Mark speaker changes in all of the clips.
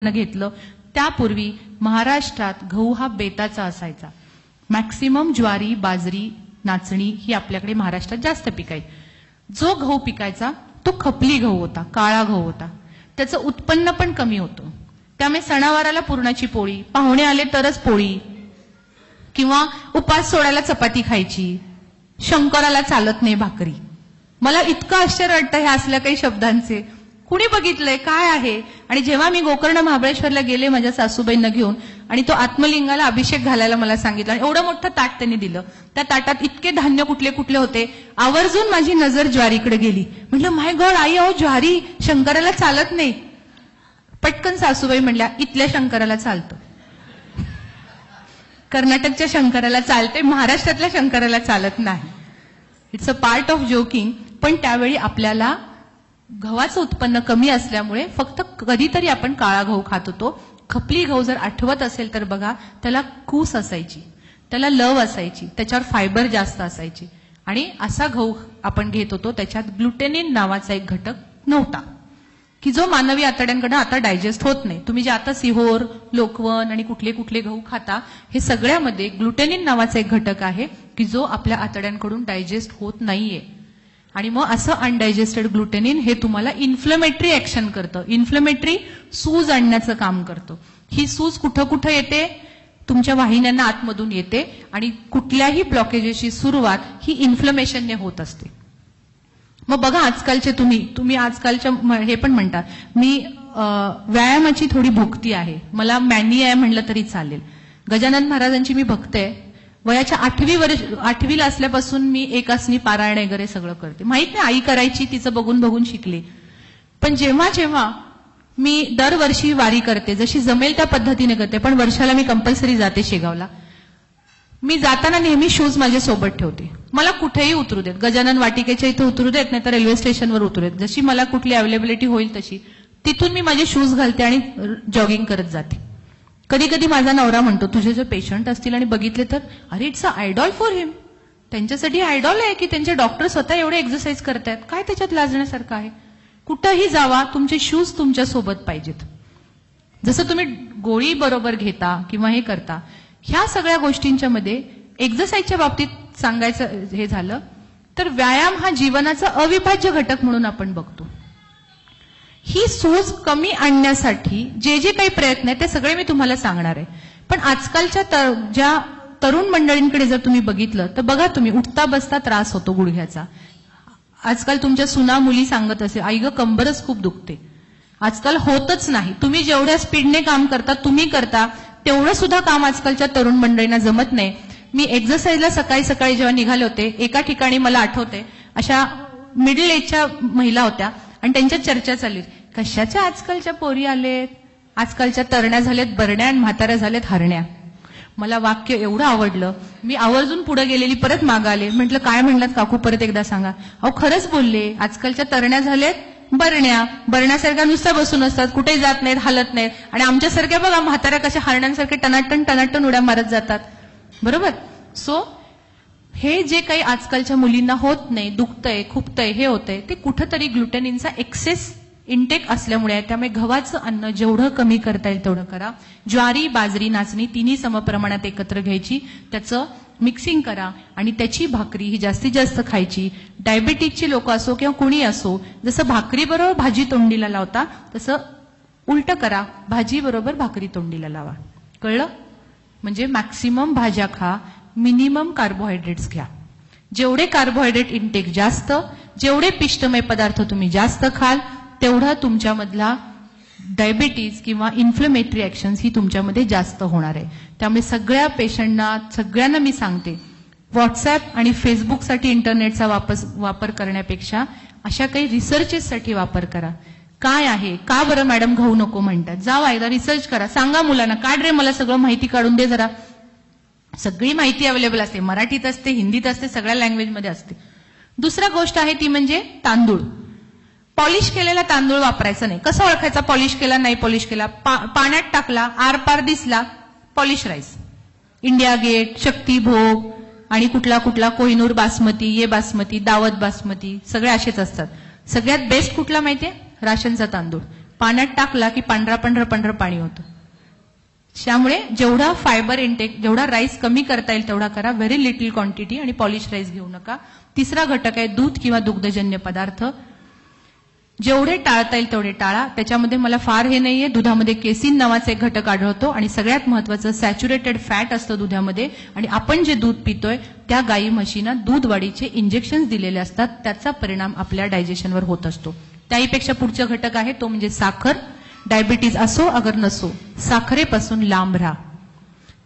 Speaker 1: घेतलं त्यापूर्वी महाराष्ट्रात गहू हा बेताचा असायचा. मॅक्सिमम ज्वारी, बाजरी, नाचणी ही आपल्याकडे महाराष्ट्रात जास्त पिकायची. जो गहू पिकायचा तो खपली गहू होता, काळा गहू होता. त्याचं उत्पन्न पण कमी होतं. त्यामुळे सणावाराला पुरणाची पोळी, पाहुणे आले तरच पोळी, किंवा उपास सोडायला चपाती खायची, शंकराला चालत नाही भाकरी. मला इतकं आश्चर्य वाटतं ह्या असल्या काही शब्दांचे. कुणी बघितलंय काय आहे? आणि जेव्हा मी गोकर्ण महाबळेश्वरला गेले माझ्या सासूबाईंना घेऊन, आणि तो आत्मलिंगाला अभिषेक घालायला मला सांगितलं, एवढं मोठं ताट त्यांनी दिलं. त्या ताटात इतके धान्य कुठले कुठले होते. आवर्जून माझी नजर ज्वारीकडे गेली. म्हटलं माय गॉड आई, अहो ज्वारी शंकराला चालत नाही. पटकन सासूबाई म्हणल्या, इथल्या शंकराला चालतं, कर्नाटकच्या शंकराला चालते, महाराष्ट्रातल्या शंकराला चालत नाही. It's a part of joking. पण त्यावेळी आपल्याला गव्हाचं उत्पन्न कमी असल्यामुळे फक्त कधीतरी आपण काळा गहू खात होतो. खपली गहू जर आठवत असेल तर बघा, त्याला कूस असायची, त्याला लव असायची, त्याच्यावर फायबर जास्त असायची. आणि असा गहू आपण घेत होतो, त्याच्यात ग्लुटेनिन नावाचा एक घटक नव्हता, की जो मानवी आतड्यांकडे आता डायजेस्ट होत नाही. तुम्ही जे आता सिहोर, लोकवन आणि कुठले कुठले गहू खाता, हे सगळ्यामध्ये ग्लुटेनिन नावाचा एक घटक आहे की जो आपल्या आतड्यांकडून डायजेस्ट होत नाहीये. आणि मग असं अनडायजेस्टेड ग्लुटेनिन हे तुम्हाला इन्फ्लेमेटरी ऍक्शन करतं, इन्फ्लेमेटरी सूज आणण्याचं काम करतं. ही सूज कुठं कुठं येते? तुमच्या वाहिन्यांना आतमधून येते. आणि कुठल्याही ब्लॉकेजेसची सुरुवात ही इन्फ्लेमेशनने होत असते. मग बघा आजकालचे तुम्ही आजकालच्या हे पण म्हणतात, मी व्यायामाची थोडी भुकती आहे, मला मॅनी आहे म्हणलं तरी चालेल. गजानन महाराजांची मी भक्त आहे. वयाच्या 8वीला असल्यापासून मी एकासनी पारायण वगैरे सगळं करते. माहित नाही, आई करायची, तिचं बघून बघून शिकले. पण जेव्हा जेव्हा मी दरवर्षी वारी करते, जशी जमेल त्या पद्धतीने करते, पण वर्षाला मी कंपल्सरी जाते शेगावला. मी जाताना नेहमी शूज माझ्या सोबत ठेवते. मला कुठेही उतरू देत, गजानन वाटिकेच्या इथे उतरू देत, नाही तर रेल्वे स्टेशनवर उतरू देत, जशी मला कुठली अवेलेबिलिटी होईल तशी. तिथून मी माझे शूज घालते आणि जॉगिंग करत जाते. कधी कधी माझा नवरा म्हणतो, तुझे जर पेशंट असतील आणि बघितले तर, अरे इट्स अ आयडॉल फॉर हिम. त्यांच्यासाठी आयडॉल आहे की त्यांचे डॉक्टर स्वतः एवढे एक्सरसाइज करतायत, काय त्याच्यात लाजण्यासारखं आहे? कुठंही जावा, तुमचे शूज तुमच्या सोबत पाहिजेत. जसं तुम्ही गोळी बरोबर घेता किंवा हे करता, ह्या सगळ्या गोष्टींच्या मध्ये एक्सरसाइजच्या बाबतीत सांगायचं हे झालं तर व्यायाम हा जीवनाचा अविभाज्य घटक म्हणून आपण बघतो. ही सूज कमी आणण्यासाठी जे जे काही प्रयत्न आहेत ते सगळे मी तुम्हाला सांगणार आहे. पण आजकालच्या ज्या तरुण मंडळींकडे जर तुम्ही बघितलं तर बघा, तुम्ही उठता बसता त्रास होतो गुडघ्याचा. आजकाल तुमच्या सुना मुली सांगत असेल, आई ग कंबरच खूप दुखते. आजकाल होतच नाही. तुम्ही जेवढ्या स्पीडने काम करता, तुम्ही करता तेवढं सुद्धा काम आजकालच्या तरुण मंडळींना जमत नाही. मी एक्सरसाइजला सकाळी सकाळी जेव्हा निघाले होते, एका ठिकाणी मला आठवते अशा मिडल एजच्या महिला होत्या आणि त्यांच्या चर्चा चालली, कशाच्या आजकालच्या पोरी आलेत, आजकालच्या तरण्या झालेत बरण्या आणि म्हाताऱ्या झालेत हरण्या. मला वाक्य एवढं आवडलं, मी आवर्जून पुढे गेलेली, परत मागे आले. म्हटलं काय म्हणलात काकू, परत एकदा सांगा. अहो खरंच बोलले, आजकालच्या तरण्या झालेत बरण्या, बरण्यासारख्या नुसत्या बसून असतात, कुठे जात नाहीत, हालत नाहीत. आणि आमच्यासारख्या बघा म्हाताऱ्या कशा हरण्यांसारखे टनाटन टनाटन उड्या मारत जातात. बरोबर. सो हे जे काही आजकालच्या मुलींना होत नाही, दुखतंय, खुपतंय, हे होतंय, ते कुठंतरी ग्लुटेनिनचा एक्सेस इंटेक असल्यामुळे आहे. त्यामुळे गव्हाचं अन्न जेवढं कमी करता येईल तेवढं करा. ज्वारी, बाजरी, नाचणी तिन्ही समप्रमाणात एकत्र घ्यायची, त्याचं मिक्सिंग करा आणि त्याची भाकरी ही जास्तीत जास्त खायची. डायबेटिकची लोक असो किंवा कुणी असो, जसं भाकरी बरोबर भाजी तोंडीला लावता तसं उलट करा, भाजी बरोबर भाकरी तोंडीला लावा. कळलं? म्हणजे मॅक्सिमम भाज्या खा, मिनिमम कार्बोहायड्रेट्स घ्या. जेवढे कार्बोहायड्रेट इंटेक जास्त, जेवढे पिष्टमय पदार्थ तुम्ही जास्त खाल, तेवढा तुमच्यामधला डायबिटीज किंवा इन्फ्लेमेटरी ऍक्शन्स ही तुमच्यामध्ये जास्त होणार आहे. त्यामुळे सगळ्या पेशंटना, सगळ्यांना मी सांगते, व्हॉट्सअप आणि फेसबुकसाठी इंटरनेटचा वापर करण्यापेक्षा अशा काही रिसर्चेससाठी वापर करा. काय आहे, का बरं मॅडम गहू नको म्हणतात, जावा एकदा रिसर्च करा, सांगा मुलांना, काढ रे मला सगळं माहिती काढून दे जरा. सगळी माहिती अवेलेबल असते, मराठीत असते, हिंदीत असते, सगळ्या लँग्वेजमध्ये असते. दुसरा गोष्ट आहे ती म्हणजे तांदूळ. पॉलिश केलेला तांदूळ वापरायचा नाही. कसं ओळखायचा पॉलिश केला नाही पॉलिश केला? पाण्यात टाकला, आरपार दिसला, पॉलिश राईस. इंडिया गेट, शक्ती भोग आणि कुठला कुठला कोहिनूर बासमती, ये बासमती, दावत बासमती, सगळे असेच असतात. सगळ्यात बेस्ट कुठला माहितीये? राशनचा तांदूळ. पाण्यात टाकला की पांढरा पांढरं पाणी होतं. त्यामुळे जेवढा फायबर इंटेक, जेवढा राईस कमी करता येईल तेवढा करा. व्हेरी लिटिल क्वांटिटी आणि पॉलिश राईस घेऊ नका. तिसरा घटक आहे दूध किंवा दुग्धजन्य पदार्थ. जेवढे टाळता येईल तेवढे टाळा. त्याच्यामध्ये मला फार हे नाहीये, दुधामध्ये केसिन नावाचा एक घटक आढळतो आणि सगळ्यात महत्वाचं सॅच्युरेटेड फॅट असतं दुधामध्ये. आणि आपण जे दूध पितोय त्या गाई म्हशींना दूध वाढीचे इंजेक्शन दिलेले असतात, त्याचा परिणाम आपल्या डायजेशनवर होत असतो. त्याहीपेक्षा पुढचा घटक आहे तो म्हणजे साखर. डायबिटीज असो अगर नसो, साखरेपासून लांब राहा.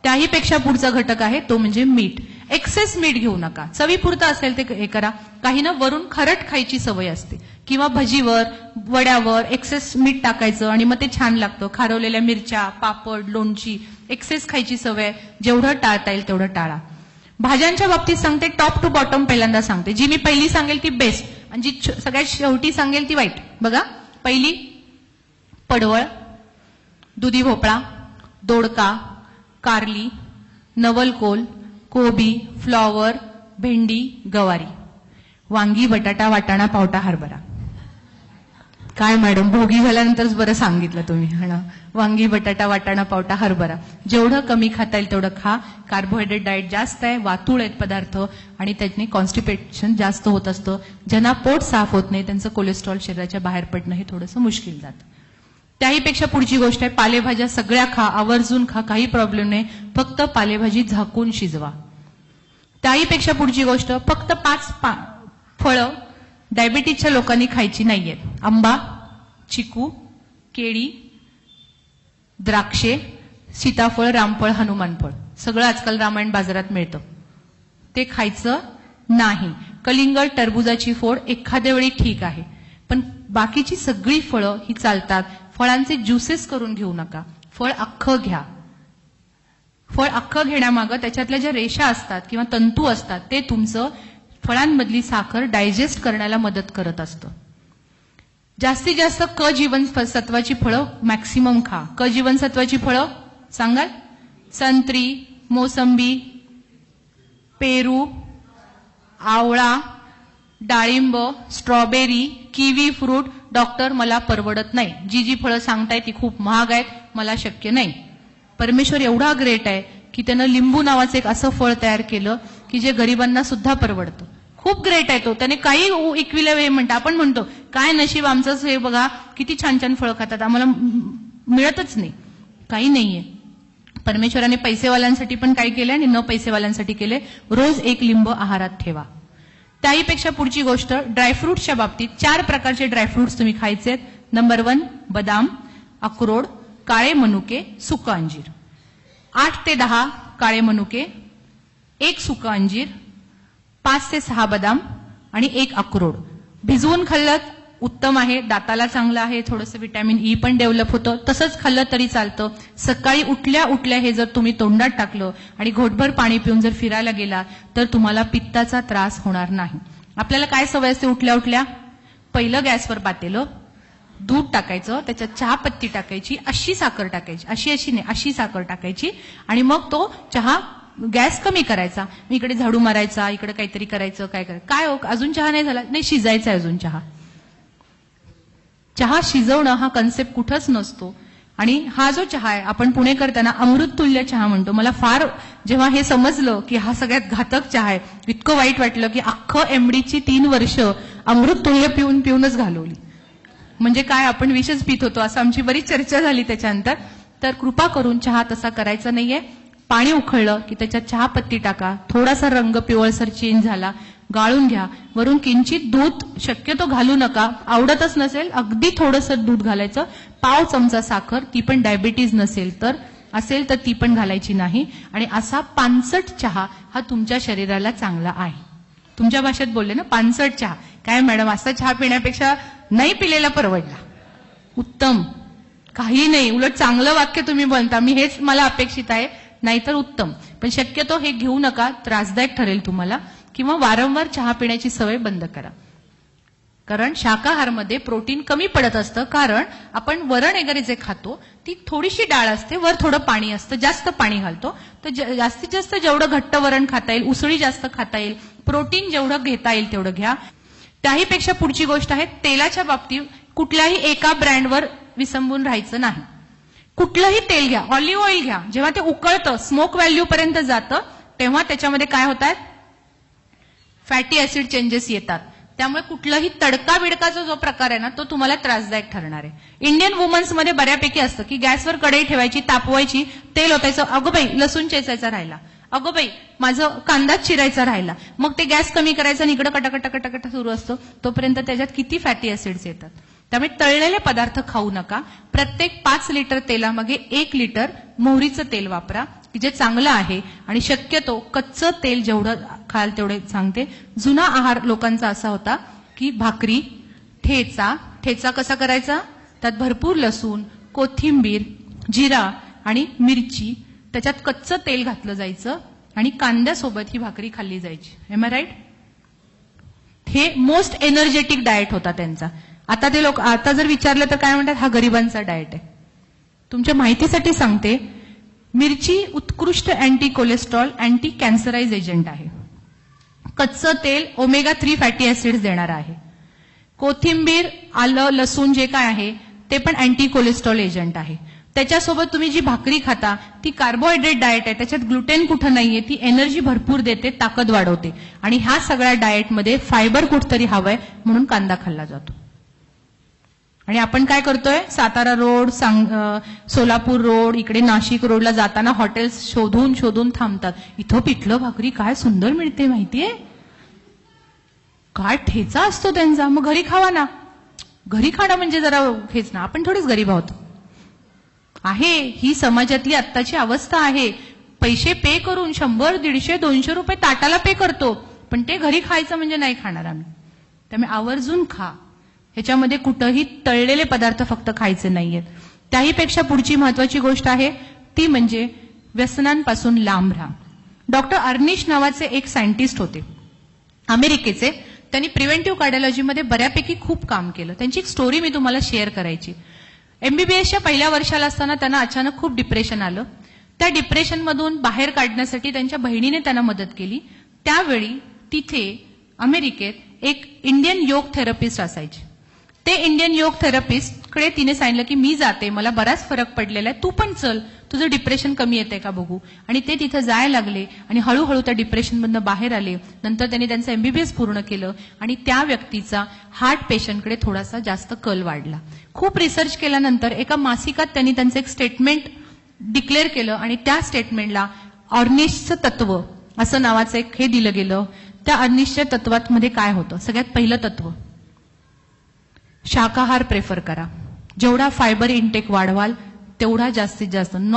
Speaker 1: त्याहीपेक्षा पुढचा घटक आहे तो म्हणजे मीठ. एक्सेस मीठ घेऊ नका. चवीपुरतं असेल ते हे करा. काहींना वरून खारट खायची सवय असते किंवा भजीवर वड्यावर एक्सेस मीठ टाकायचं आणि मग ते छान लागतं. खारवलेल्या मिरच्या, पापड, लोणची, एक्सेस खायची सवय. जेवढं टाळता येईल तेवढं टाळा. भाज्यांच्या बाबतीत सांगते, टॉप टू बॉटम पहिल्यांदा सांगते. जी मी पहिली सांगेल ती बेस्ट आणि जी सगळ्यात शेवटी सांगेल ती वाईट. बघा, पहिली पडवळ, दुधी भोपळा, दोडका, कारली, नवलकोल, कोबी, फ्लॉवर, भेंडी, गवारी, वांगी, बटाटा, वाटाणा, पावटा, हरभरा. काय मॅडम, भोगी झाल्यानंतरच बरं सांगितलं तुम्ही. वांगी, बटाटा, वाटाणा, पावटा, हरभरा. जेवढं कमी खाता येईल तेवढं खा. कार्बोहायड्रेट डाएट जास्त आहे, वातुळ आहेत पदार्थ आणि त्याने कॉन्स्टिपेशन जास्त होत असतं. ज्यांना पोट साफ होत नाही त्यांचं कोलेस्ट्रॉल शरीराच्या बाहेर पडणं हे थोडंसं मुश्किल जातं. त्याहीपेक्षा पुढची गोष्ट आहे पालेभाज्या सगळ्या खा, आवर्जून खा, काही प्रॉब्लेम नाही. फक्त पालेभाजी झाकून शिजवा. त्याहीपेक्षा पुढची गोष्ट, फक्त 5 फळं डायबिटीजच्या लोकांनी खायची नाहीयेत. आंबा, चिकू, केळी, द्राक्षे, सीताफळ, रामफळ, हनुमानफळ, सगळं आजकाल रामायण बाजारात मिळतं. ते खायचं नाही. कलिंगड, टरबुजाची फोड एखाद्या वेळी ठीक आहे, पण बाकीची सगळी फळं ही चालतात. फळांचे ज्युसेस करून घेऊ नका. फळ अख्खं घ्या. फळ अख्खं घेण्यामागं त्याच्यातल्या ज्या रेषा असतात किंवा तंतू असतात ते तुमचं फळांमधली साखर डायजेस्ट करण्याला मदत करत असतं. जास्तीत जास्त क जीवनसत्वाची फळं मॅक्सिमम खा. क जीवनसत्वाची फळं सांगाल? संत्री, मोसंबी, पेरू, आवळा, डाळिंब, स्ट्रॉबेरी, किवी फ्रूट. डॉक्टर, मला परवडत नाही. जी फळं सांगताय ती खूप महाग आहेत, मला शक्य नाही. परमेश्वर एवढा ग्रेट आहे की त्यानं लिंबू नावाचं एक असं फळ तयार केलं की जे गरिबांना सुद्धा परवडतं. खूप ग्रेट आहे तो. त्याने काही इकविलं हे म्हणतं. आपण म्हणतो काय नशीब आमचंच, हे बघा किती छान छान फळं खातात, आम्हाला मिळतच नाही. काही नाहीये. परमेश्वराने पैसेवाल्यांसाठी पण काय केलंय आणि न पैसेवाल्यांसाठी केलंय. रोज एक लिंब आहारात ठेवा. त्याहीपेक्षा पुढची गोष्ट, ड्रायफ्रुट्सच्या बाबतीत 4 प्रकारचे ड्रायफ्रुट्स तुम्ही खायचेत. नंबर 1 बदाम, अक्रोड, काळे मनुके, सुकं अंजीर. 8 ते 10 काळे मनुके, 1 सुकं अंजीर, 5 ते 6 बदाम आणि 1 अक्रोड. भिजवून खाल्लं उत्तम आहे, दाताला चांगलं आहे, थोडंसं व्हिटॅमिन ई पण डेव्हलप होतं. तसंच खाल्लं तरी चालतं. सकाळी उठल्या उठल्या हे जर तुम्ही तोंडात टाकलं आणि घोटभर पाणी पिऊन जर फिरायला गेला तर तुम्हाला पित्ताचा त्रास होणार नाही. आपल्याला काय सवय असते उठल्या उठल्या? पहिलं गॅसवर पातेलं, दूध टाकायचं, त्याच्यात चहापत्ती टाकायची, अशी साखर टाकायची, अशी नाही, अशी साखर टाकायची आणि मग तो चहा गॅस कमी करायचा. इकडे झाडू मारायचा, इकडे काहीतरी करायचं. काय हो अजून चहा नाही झाला? नाही, शिजायचा अजून चहा. चहा शिजवणं हा कन्सेप्ट कुठंच नसतो. आणि हा जो चहा आहे आपण पुणेकर त्यांना अमृततुल्य चहा म्हणतो. मला फार जेव्हा हे समजलं की हा सगळ्यात घातक चहा आहे, इतकं वाईट वाटलं की अख्खं एमडीची 3 वर्ष अमृततुल्य पिऊन पिऊनच घालवली. म्हणजे काय, आपण विषच पित होतो असं आमची बरीच चर्चा झाली त्याच्यानंतर. तर कृपा करून चहा तसा करायचा नाहीये. पाणी उकळलं की त्याच्यात चहापत्ती टाका, थोडासा रंग पिवळसर चेंज झाला, गाळून घ्या. वरून किंचित दूध शक्यतो घालू नका. आवडतच नसेल अगदी थोडंसं दूध घालायचं. पाव चमचा साखर, ती पण डायबिटीज नसेल तर, असेल तर ती पण घालायची नाही. आणि असा पानसट चहा हा तुमच्या शरीराला चांगला आहे. तुमच्या भाषेत बोलले ना, पानसट चहा. काय मॅडम, असा चहा पिण्यापेक्षा नाही पिलेला परवडला. उत्तम, काही नाही, उलट चांगलं वाक्य तुम्ही बोलता. मी हेच मला अपेक्षित आहे, नाहीतर उत्तम. पण शक्यतो हे घेऊ नका, त्रासदायक ठरेल तुम्हाला. किंवा वारंवार चहा पिण्याची सवय बंद करा. कारण शाकाहारमध्ये प्रोटीन कमी पडत असतं. कारण आपण वरण वगैरे जे खातो ती थोडीशी डाळ असते, वर थोडं पाणी असतं, जास्त पाणी घालतो. तर जास्तीत जास्त जेवढं घट्ट वरण खाता येईल, उसळी जास्त खाता येईल, प्रोटीन जेवढं घेता येईल तेवढं घ्या. त्याहीपेक्षा पुढची गोष्ट आहे तेलाच्या बाबतीत कुठल्याही एका ब्रँडवर विसंबून राहायचं नाही. कुठलंही तेल घ्या, ऑलिव्ह ऑइल घ्या, जेव्हा ते उकळतं, स्मोक व्हॅल्यू पर्यंत जातं, तेव्हा त्याच्यामध्ये काय होतात, फॅटी ऍसिड चेंजेस येतात. त्यामुळे कुठलंही तडका बिडकाचा जो प्रकार आहे ना, तो तुम्हाला त्रासदायक ठरणार आहे. इंडियन वुमन्स मध्ये बऱ्यापैकी असतं की गॅसवर कढई ठेवायची, तापवायची, तेल ओतायचं, अगं बाई लसूण चेचायचा राहिला, अगं बाई माझं कांदाच चिरायचा राहिला, मग ते गॅस कमी करायचं आणि इकडं कटाकटा सुरू असतो, तोपर्यंत त्याच्यात किती फॅटी ऍसिड्स येतात. त्यामुळे तळलेले पदार्थ खाऊ नका. प्रत्येक 5 लिटर तेलामागे 1 लिटर मोहरीचं तेल वापरा, की जे चांगलं आहे. आणि शक्यतो कच्चं तेल जेवढं खाल तेवढे सांगते. जुना आहार लोकांचा असा होता की भाकरी, ठेचा कसा करायचा, त्यात भरपूर लसूण, कोथिंबीर, जिरा आणि मिरची, त्याच्यात कच्चं तेल घातलं जायचं आणि कांद्यासोबत ही भाकरी खाल्ली जायची. Am I right? हे मोस्ट एनर्जेटिक डाएट होता त्यांचा. आता ते लोक आता जर विचारलं तर काय म्हणतात, हा गरिबांचा डाएट आहे. तुमच्या माहितीसाठी सांगते, मिरची उत्कृष्ट अँटी कोलेस्ट्रॉल, अँटी कॅन्सराइज एजंट आहे. कच्चं तेल ओमेगा 3 फॅटी ऍसिड्स देणार आहे. कोथिंबीर, आलं, लसूण जे काय आहे ते पण अँटी कोलेस्ट्रॉल एजंट आहे. त्याच्यासोबत तुम्ही जी भाकरी खाता ती कार्बोहायड्रेट डाएट आहे, त्याच्यात ग्लुटेन कुठं नाहीये, ती एनर्जी भरपूर देते, ताकद वाढवते. आणि ह्या सगळ्या डाएटमध्ये फायबर कुठतरी हवंय म्हणून कांदा खाल्ला जातो. आणि आपण काय करतोय, सातारा रोड, सोलापूर रोड, इकडे नाशिक रोडला जाताना हॉटेल्स शोधून शोधून थांबतात. इथं पिठलं भाकरी काय सुंदर मिळते माहितीये, काय ठेचा असतो त्यांचा, मग घरी खावा ना. घरी खाणं म्हणजे जरा हेच ना, आपण थोडेच गरीब आहोत. आहे ही समाजातली आत्ताची अवस्था आहे. पैसे पे करून 100, 150, 200 रुपये ताटाला पे करतो, पण ते घरी खायचं म्हणजे नाही खाणार आम्ही. त्यामुळे आवर्जून खा. ह्याच्यामध्ये कुठंही तळलेले पदार्थ फक्त खायचे नाहीयेत. त्याहीपेक्षा पुढची महत्वाची गोष्ट आहे ती म्हणजे व्यसनांपासून लांब राहा. डॉक्टर अर्निश नावाचे एक सायंटिस्ट होते अमेरिकेचे. त्यांनी प्रिव्हेंटिव्ह कार्डिओलॉजीमध्ये बऱ्यापैकी खूप काम केलं. त्यांची एक स्टोरी मी तुम्हाला शेअर करायची. MBBSच्या पहिल्या वर्षाला असताना त्यांना अचानक खूप डिप्रेशन आलं. त्या डिप्रेशनमधून बाहेर काढण्यासाठी त्यांच्या बहिणीने त्यांना मदत केली. त्यावेळी तिथे अमेरिकेत एक इंडियन योग थेरपिस्ट असायचे. ते इंडियन योग थेरपिस्टकडे तिने सांगितलं की मी जाते, मला बराच फरक पडलेला आहे, तू पण चल, तुझं डिप्रेशन कमी येतंय का बघू. आणि ते तिथं जायला लागले आणि हळूहळू त्या डिप्रेशनमधनं बाहेर आले. नंतर त्यांनी त्यांचं MBBS पूर्ण केलं आणि त्या व्यक्तीचा हार्ट पेशंटकडे थोडासा जास्त कल वाढला. खूप रिसर्च केल्यानंतर एका मासिकात त्यांनी त्यांचं एक स्टेटमेंट डिक्लेअर केलं आणि त्या स्टेटमेंटला ऑर्निशचं तत्व असं नावाचं एक हे दिलं गेलं. त्या अर्निशच्या तत्वामध्ये काय होतं, सगळ्यात पहिलं तत्व, शाकाहार प्रेफर करा. जेवढा फायबर इनटेक वाढवाल तेवढा जास्तीत जास्त